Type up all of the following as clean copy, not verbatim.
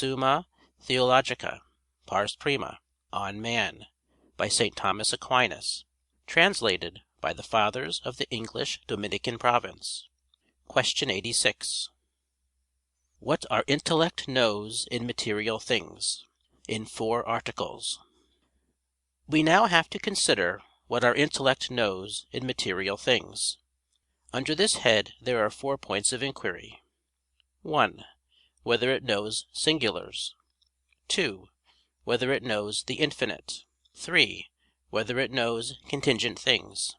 Summa Theologica, Pars Prima, on Man, by St. Thomas Aquinas, translated by the Fathers of the English Dominican province. Question 86. What our intellect knows in material things, in 4 articles. We now have to consider what our intellect knows in material things. Under this head there are 4 points of inquiry. 1. Whether it knows singulars. 2. Whether it knows the infinite. 3. Whether it knows contingent things.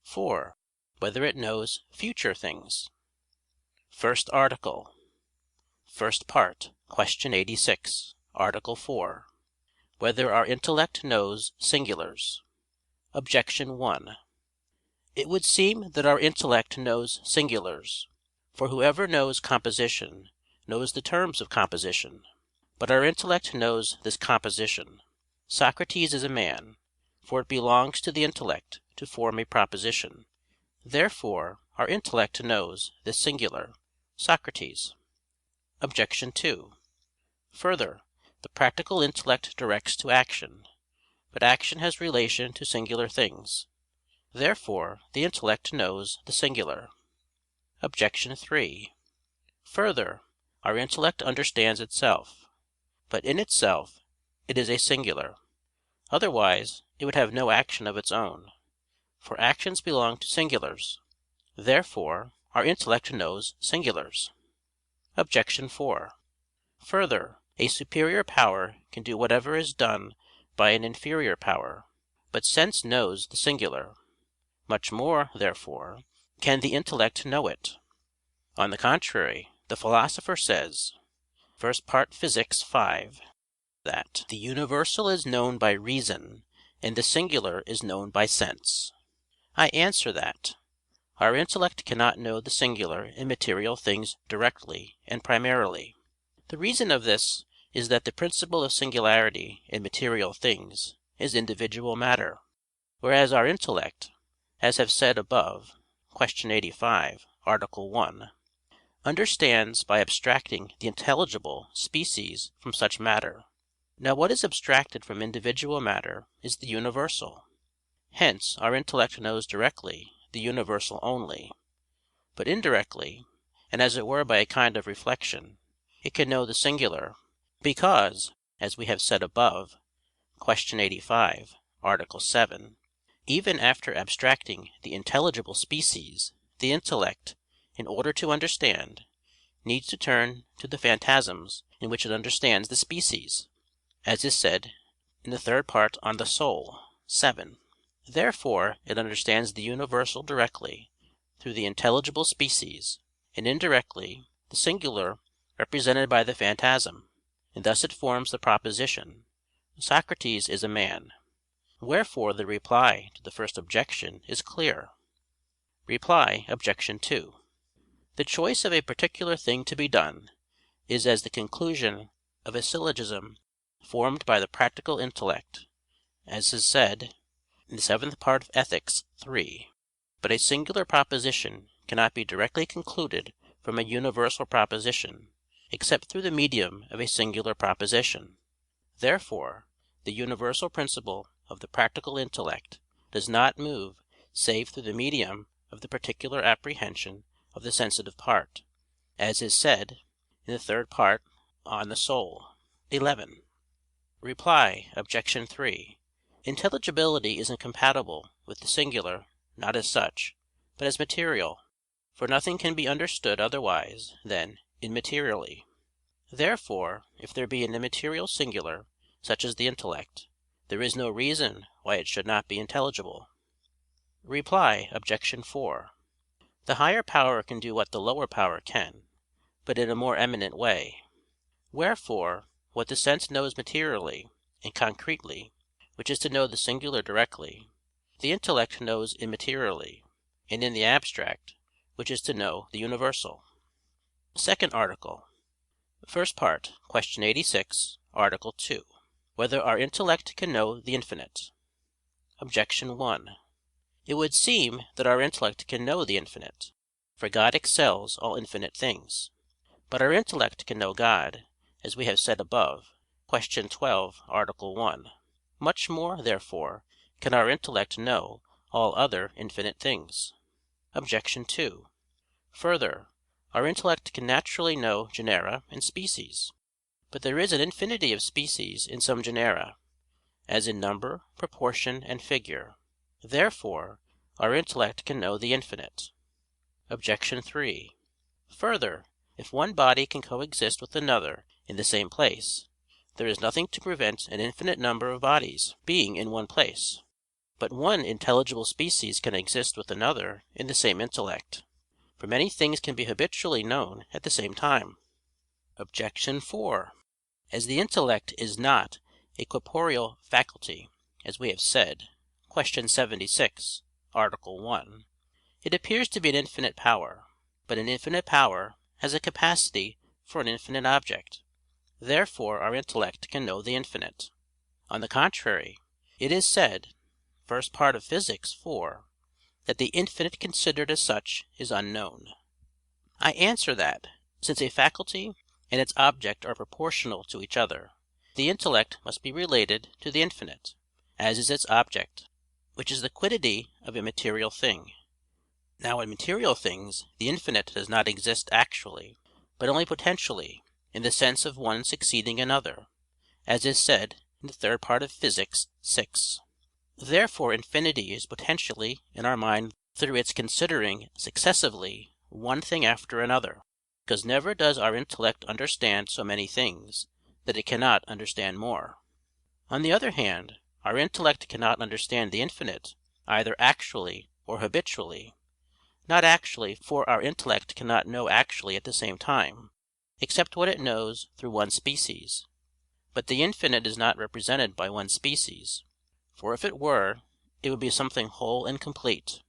4. Whether it knows future things. First article. First part, question 86, Article 4. Whether our intellect knows singulars. Objection 1. It would seem that our intellect knows singulars. For whoever knows composition knows the terms of composition. But our intellect knows this composition. Socrates is a man, for it belongs to the intellect to form a proposition. Therefore our intellect knows this singular, Socrates. Objection 2. Further, the practical intellect directs to action. But action has relation to singular things. Therefore the intellect knows the singular. Objection 3. Further, our intellect understands itself. But in itself it is a singular. Otherwise it would have no action of its own. For actions belong to singulars. Therefore our intellect knows singulars. Objection 4. Further, a superior power can do whatever is done by an inferior power. But sense knows the singular. Much more, therefore, can the intellect know it. On the contrary, the Philosopher says (First Part Phys. v) that the universal is known by reason, and the singular is known by sense. I answer that, our intellect cannot know the singular in material things directly and primarily. The reason of this is that the principle of singularity in material things is individual matter, whereas our intellect, as have said above (Q. 85, A. 1), understands by abstracting the intelligible species from such matter. Now what is abstracted from individual matter is the universal. Hence our intellect knows directly the universal only. But indirectly, and as it were by a kind of reflection, it can know the singular, because, as we have said above (Q. 85, A. 7), even after abstracting the intelligible species, the intellect, in order to understand, needs to turn to the phantasms in which it understands the species, as is said in the third part On the Soul, 7. Therefore it understands the universal directly through the intelligible species, and indirectly the singular represented by the phantasm, and thus it forms the proposition, Socrates is a man. Wherefore the reply to the first objection is clear. Reply Obj. 2. The choice of a particular thing to be done is as the conclusion of a syllogism formed by the practical intellect, as is said in the seventh part of Ethics iii. But a singular proposition cannot be directly concluded from a universal proposition, except through the medium of a singular proposition. Therefore the universal principle of the practical intellect does not move save through the medium of the particular apprehension of the sensitive part, as is said in the third part On the Soul, 11. Reply Obj. 3. Intelligibility is incompatible with the singular, not as such, but as material. For nothing can be understood otherwise than immaterially. Therefore, if there be an immaterial singular, such as the intellect, there is no reason why it should not be intelligible. Reply Obj. 4. The higher power can do what the lower power can, but in a more eminent way. Wherefore what the sense knows materially and concretely, which is to know the singular directly, the intellect knows immaterially, and in the abstract, which is to know the universal. Second article. First part, Q. 86, Article 2. Whether our intellect can know the infinite. Objection 1. It would seem that our intellect can know the infinite. For God excels all infinite things. But our intellect can know God, as we have said above (Q. 12, A. 1). Much more, therefore, can our intellect know all other infinite things. Obj. 2: Further, our intellect can naturally know genera and species. But there is an infinity of species in some genera, as in number, proportion, and figure. Therefore our intellect can know the infinite. Obj. 3: Further, if one body can coexist with another in the same place, there is nothing to prevent an infinite number of bodies being in one place. But one intelligible species can exist with another in the same intellect; for many things can be habitually known at the same time. Obj. 4: As the intellect is not a corporeal faculty, as we have said (Q. 76, A. 1), it appears to be an infinite power. But an infinite power has a capacity for an infinite object. Therefore our intellect can know the infinite. On the contrary, It is said (1 Part of Phys. iv) that the infinite considered as such is unknown. I answer that, since a faculty and its object are proportional to each other, the intellect must be related to the infinite, as is its object, which is the quiddity of a material thing. Now in material things the infinite does not exist actually, but only potentially, in the sense of one succeeding another, as is said in the Third Part of Phys. vi. Therefore infinity is potentially in our mind through its considering successively one thing after another, because never does our intellect understand so many things that it cannot understand more. On the other hand, our intellect cannot understand the infinite either actually or habitually. Not actually, for our intellect cannot know actually at the same time, except what it knows through one species. But the infinite is not represented by one species, for if it were, it would be something whole and complete.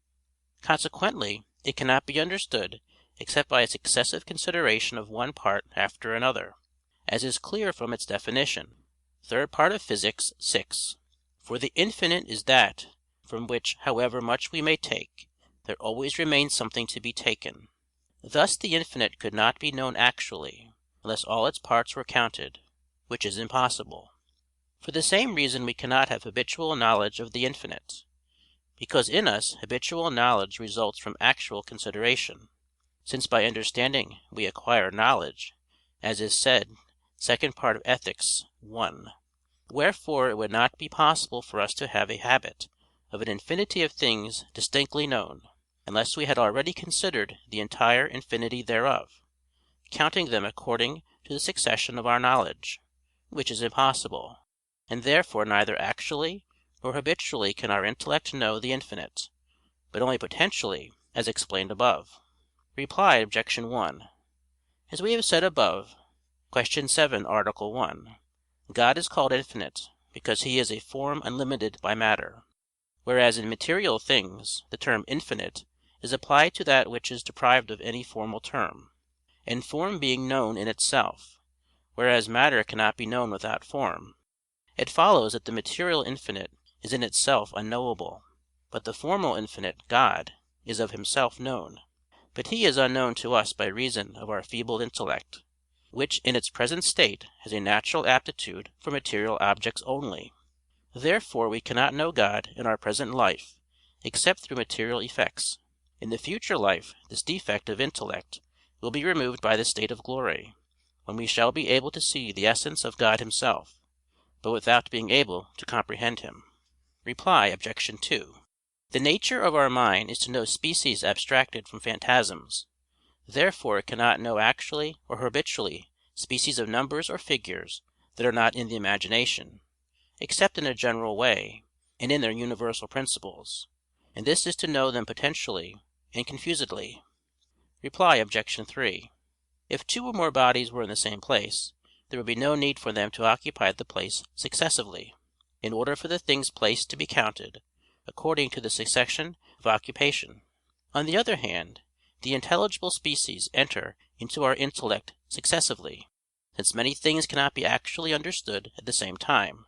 Consequently it cannot be understood except by a successive consideration of one part after another, as is clear from its definition, Third Part of Phys. vi. For the infinite is that from which however much we may take, there always remains something to be taken. Thus the infinite could not be known actually, unless all its parts were counted, which is impossible. For the same reason we cannot have habitual knowledge of the infinite, because in us habitual knowledge results from actual consideration, since by understanding we acquire knowledge, as is said Second Part of Ethic. i. Wherefore it would not be possible for us to have a habit of an infinity of things distinctly known, unless we had already considered the entire infinity thereof, counting them according to the succession of our knowledge; which is impossible. And therefore neither actually nor habitually can our intellect know the infinite, but only potentially, as explained above. Reply Obj. 1: As we have said above (Q. 7, A. 1), God is called infinite because he is a form unlimited by matter; whereas in material things the term infinite is applied to that which is deprived of any formal term, and form being known in itself, whereas matter cannot be known without form, it follows that the material infinite is in itself unknowable, but the formal infinite, God, is of himself known. But he is unknown to us by reason of our feeble intellect, which in its present state has a natural aptitude for material objects only. Therefore we cannot know God in our present life except through material effects. In the future life this defect of intellect will be removed by the state of glory, when we shall be able to see the essence of God himself, but without being able to comprehend him. Reply Obj. 2: The nature of our mind is to know species abstracted from phantasms. Therefore it cannot know actually or habitually species of numbers or figures that are not in the imagination, except in a general way, and in their universal principles; and this is to know them potentially and confusedly. Reply Obj. 3: If two or more bodies were in the same place, there would be no need for them to occupy the place successively, in order for the things placed to be counted according to the succession of occupation. On the other hand, the intelligible species enter into our intellect successively, since many things cannot be actually understood at the same time,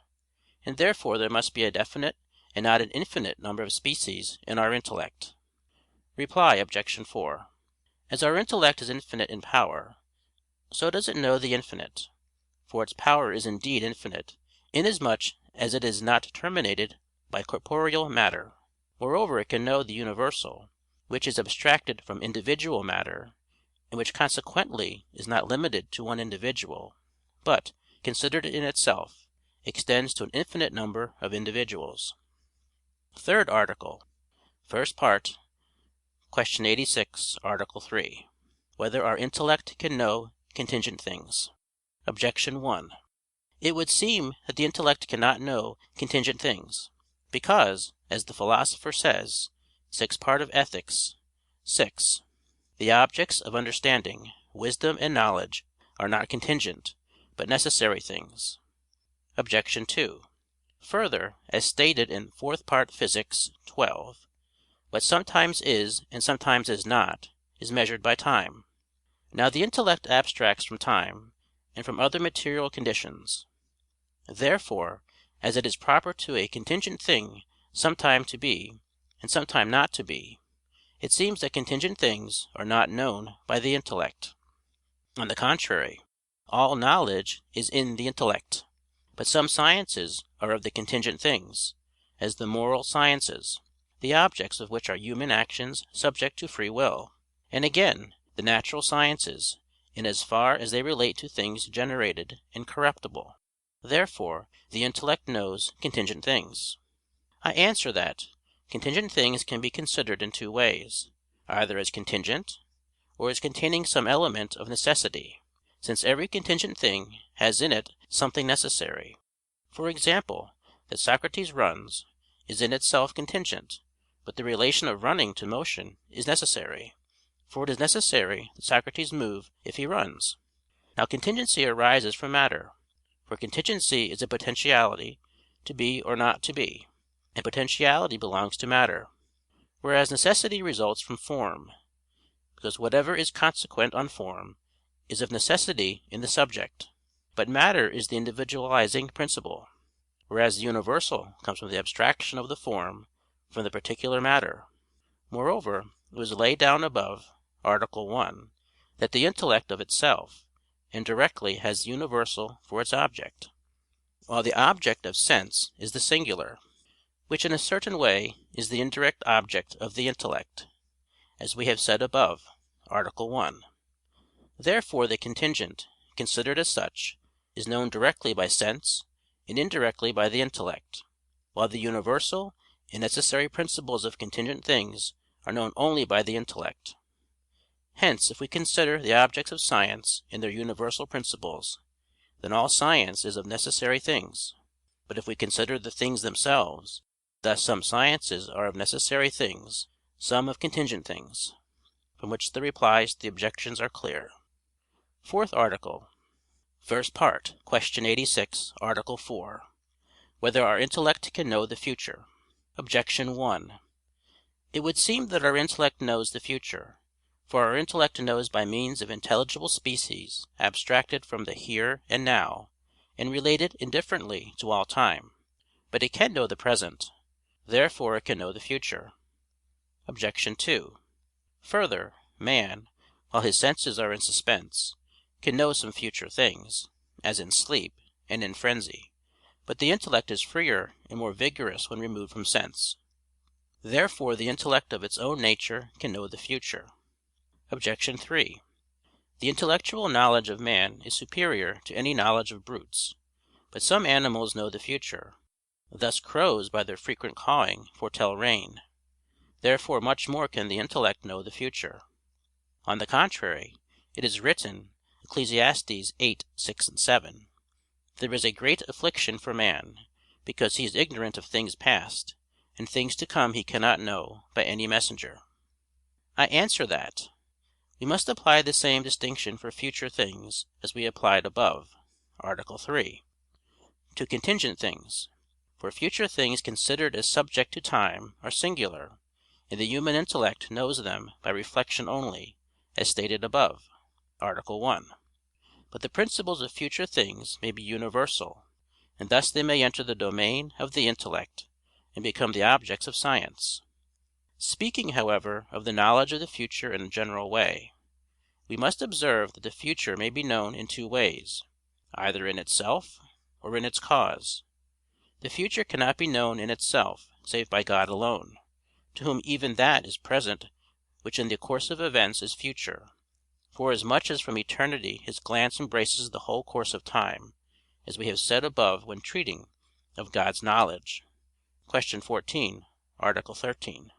and therefore there must be a definite and not an infinite number of species in our intellect. Reply Obj. 4: As our intellect is infinite in power, so does it know the infinite. for its power is indeed infinite, inasmuch as it is not terminated by corporeal matter. Moreover, it can know the universal, which is abstracted from individual matter, and which consequently is not limited to one individual, but, considered in itself, extends to an infinite number of individuals. Third Article. First Part. Question 86, Article 3. Whether our intellect can know contingent things? Objection 1. It would seem that the intellect cannot know contingent things, because, as the Philosopher says (Sixth Part of Ethics, 6), the objects of understanding, wisdom, and knowledge are not contingent, but necessary things. Objection 2. Further, as stated in Fourth Part Physics 12, what sometimes is and sometimes is not, is measured by time. Now the intellect abstracts from time, and from other material conditions. Therefore, as it is proper to a contingent thing sometime to be, and sometime not to be, it seems that contingent things are not known by the intellect. On the contrary, all knowledge is in the intellect. But some sciences are of the contingent things, as the moral sciences, the objects of which are human actions subject to free will; and again, the natural sciences, in as far as they relate to things generated and corruptible. Therefore the intellect knows contingent things. I answer that, contingent things can be considered in two ways, either as contingent, or as containing some element of necessity, since every contingent thing has in it something necessary. For example, that Socrates runs, is in itself contingent, but the relation of running to motion is necessary, for it is necessary that Socrates move if he runs. Now contingency arises from matter, for contingency is a potentiality to be or not to be, and potentiality belongs to matter; whereas necessity results from form, because whatever is consequent on form is of necessity in the subject. But matter is the individualizing principle, whereas the universal comes from the abstraction of the form from the particular matter. Moreover, it was laid down above (Article 1) that the intellect of itself indirectly has the universal for its object, while the object of sense is the singular, which in a certain way is the indirect object of the intellect, as we have said above (Article 1). Therefore the contingent, considered as such, is known directly by sense and indirectly by the intellect, while the universal and necessary principles of contingent things are known only by the intellect. Hence if we consider the objects of science in their universal principles, then all science is of necessary things. But if we consider the things themselves, thus some sciences are of necessary things, some of contingent things. From which the replies to the objections are clear. Fourth Article. First Part. Question 86, Article 4. Whether our intellect can know the future? Objection 1. It would seem that our intellect knows the future. For our intellect knows by means of intelligible species abstracted from the here and now, and related indifferently to all time. But it can know the present. Therefore it can know the future. Objection 2. Further, man, while his senses are in suspense, can know some future things, as in sleep and in frenzy; but the intellect is freer and more vigorous when removed from sense. Therefore the intellect of its own nature can know the future. Objection 3. The intellectual knowledge of man is superior to any knowledge of brutes. But some animals know the future; thus crows by their frequent cawing foretell rain. Therefore much more can the intellect know the future. On the contrary, it is written (Ecclesiastes 8:6, 7), "There is a great affliction for man, because he is ignorant of things past, and things to come he cannot know by any messenger." I answer that, we must apply the same distinction for future things as we applied above (Article 3) to contingent things. For future things considered as subject to time are singular, and the human intellect knows them by reflection only, as stated above (Article 1). But the principles of future things may be universal, and thus they may enter the domain of the intellect and become the objects of science. Speaking, however, of the knowledge of the future in a general way, we must observe that the future may be known in two ways, either in itself or in its cause. The future cannot be known in itself save by God alone, to whom even that is present which in the course of events is future, forasmuch as from eternity his glance embraces the whole course of time, as we have said above when treating of God's knowledge (Q. 14, A. 13).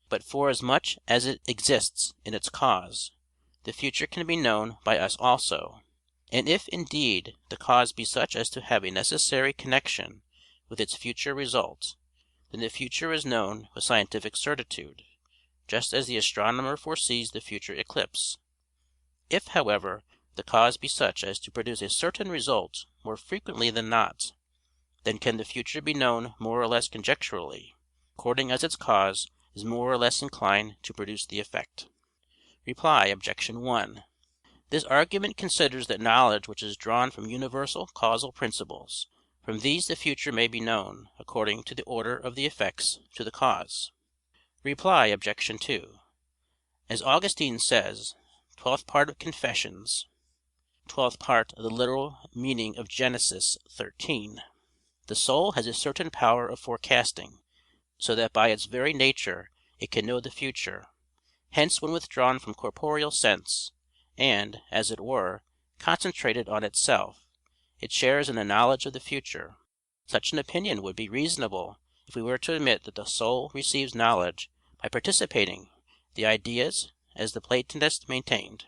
But forasmuch as it exists in its cause, the future can be known by us also; and if indeed the cause be such as to have a necessary connection with its future result, then the future is known with scientific certitude, just as the astronomer foresees the future eclipse. If, however, the cause be such as to produce a certain result more frequently than not, then can the future be known more or less conjecturally, according as its cause is more or less inclined to produce the effect. Reply Obj. 1. This argument considers that knowledge which is drawn from universal causal principles, from these the future may be known, according to the order of the effects to the cause. Reply Obj. 2. As Augustine says, 12th part of Confessions, 12th part of the literal meaning of Genesis 13, the soul has a certain power of forecasting, so that by its very nature it can know the future. Hence when withdrawn from corporeal sense, and, as it were, concentrated on itself, it shares in the knowledge of the future. Such an opinion would be reasonable if we were to admit that the soul receives knowledge by participating the ideas, as the Platonists maintained,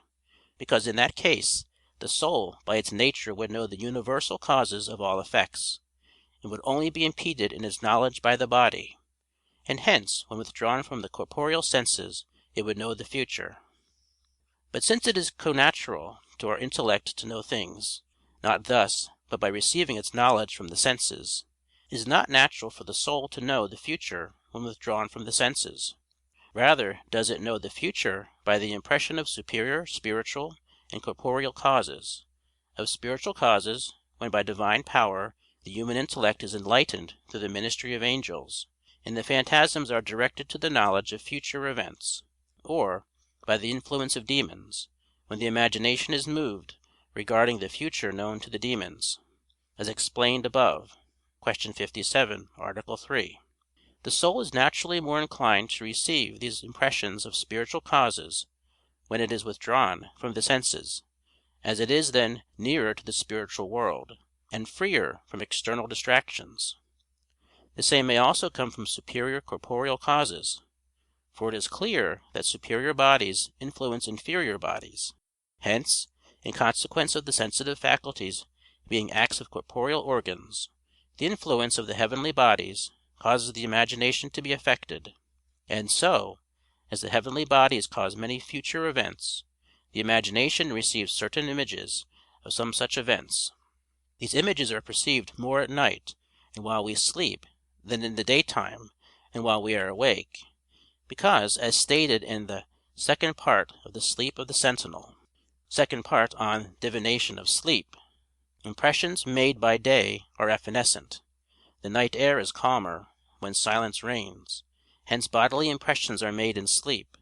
because in that case the soul by its nature would know the universal causes of all effects, and would only be impeded in its knowledge by the body, and hence when withdrawn from the corporeal senses it would know the future. But since it is connatural to our intellect to know things, not thus, but by receiving its knowledge from the senses, it is not natural for the soul to know the future when withdrawn from the senses. Rather does it know the future by the impression of superior spiritual and corporeal causes; of spiritual causes, when by divine power the human intellect is enlightened through the ministry of angels, and the phantasms are directed to the knowledge of future events; or by the influence of demons, when the imagination is moved regarding the future known to the demons, as explained above (Q. 57, A. 3). The soul is naturally more inclined to receive these impressions of spiritual causes when it is withdrawn from the senses, as it is then nearer to the spiritual world, and freer from external distractions. The same may also come from superior corporeal causes; for it is clear that superior bodies influence inferior bodies. Hence, in consequence of the sensitive faculties being acts of corporeal organs, the influence of the heavenly bodies causes the imagination to be affected; and so, as the heavenly bodies cause many future events, the imagination receives certain images of some such events. These images are perceived more at night and while we sleep than in the daytime and while we are awake, because, as stated in the second part of the Sleep of the Sentinel, second part on Divination of Sleep, impressions made by day are evanescent; the night air is calmer, when silence reigns; hence bodily impressions are made in sleep,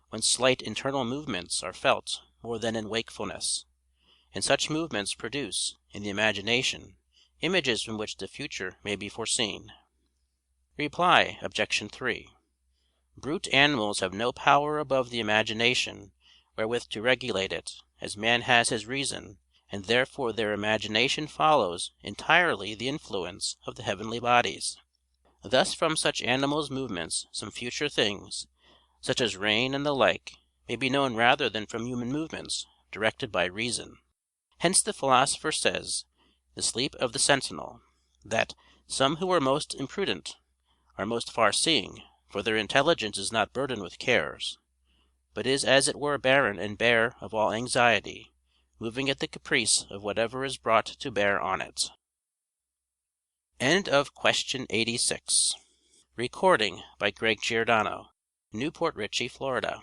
when slight internal movements are felt more than in wakefulness; and such movements produce, in the imagination, images from which the future may be foreseen. Reply Obj. 3. Brute animals have no power above the imagination wherewith to regulate it, as man has his reason, and therefore their imagination follows entirely the influence of the heavenly bodies. Thus from such animals' movements some future things, such as rain and the like, may be known rather than from human movements directed by reason. Hence the Philosopher says, the Sleep of the Sentinel, that some who are most imprudent are most far-seeing, for their intelligence is not burdened with cares, but is as it were barren and bare of all anxiety, moving at the caprice of whatever is brought to bear on it. End of Question 86. Recording by Greg Giordano, Newport Richey, Florida.